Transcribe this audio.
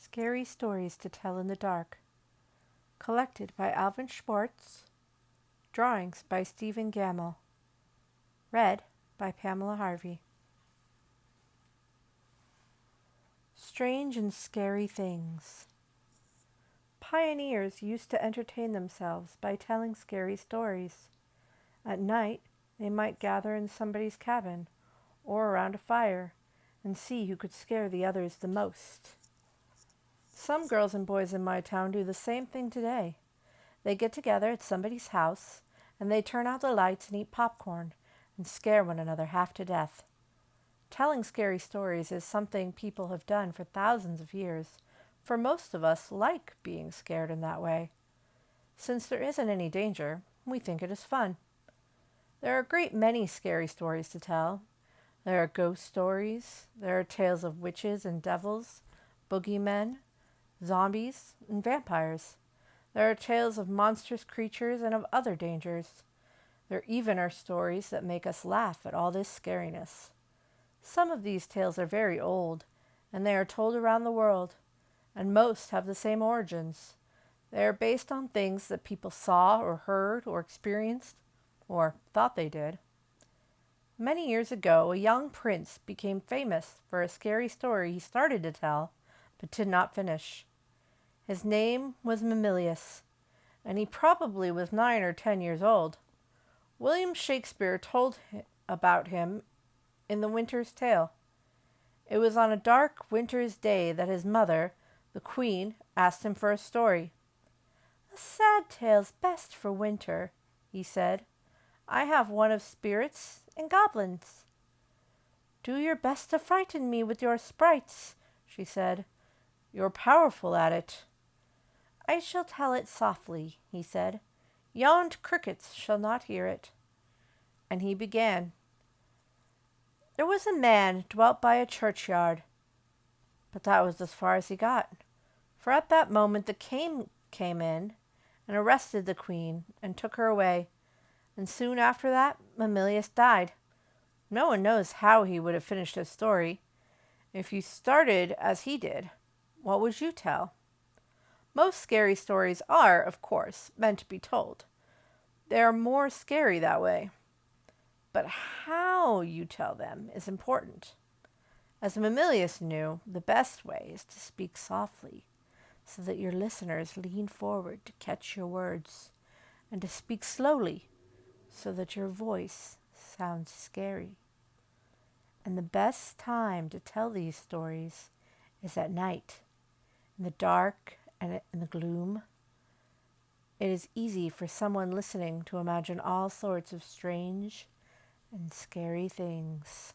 Scary Stories to Tell in the Dark. Collected by Alvin Schwartz. Drawings by Stephen Gamble. Read by Pamela Harvey. Strange and Scary Things. Pioneers used to entertain themselves by telling scary stories. At night, they might gather in somebody's cabin or around a fire and see who could scare the others the most. Some girls and boys in my town do the same thing today. They get together at somebody's house and they turn out the lights and eat popcorn and scare one another half to death. Telling scary stories is something people have done for thousands of years, for most of us like being scared in that way. Since there isn't any danger, we think it is fun. There are a great many scary stories to tell. There are ghost stories, there are tales of witches and devils, boogeymen, zombies, and vampires. There are tales of monstrous creatures and of other dangers. There even are stories that make us laugh at all this scariness. Some of these tales are very old, and they are told around the world, and most have the same origins. They are based on things that people saw or heard or experienced, or thought they did. Many years ago, a young prince became famous for a scary story he started to tell, but did not finish. His name was Mamillius, and he probably was 9 or 10 years old. William Shakespeare told about him in The Winter's Tale. It was on a dark winter's day that his mother, the queen, asked him for a story. "A sad tale's best for winter," he said. "I have one of spirits and goblins." "Do your best to frighten me with your sprites," she said. "You're powerful at it." "I shall tell it softly," he said. "Yond crickets shall not hear it." And he began. There was a man dwelt by a churchyard. But that was as far as he got, for at that moment the king came in and arrested the queen and took her away, and soon after that Mamillius died. No one knows how he would have finished his story. If you started as he did, what would you tell? Most scary stories are, of course, meant to be told. They are more scary that way. But how you tell them is important. As Mamillius knew, the best way is to speak softly, so that your listeners lean forward to catch your words, and to speak slowly, so that your voice sounds scary. And the best time to tell these stories is at night, in the dark and in the gloom. It is easy for someone listening to imagine all sorts of strange and scary things.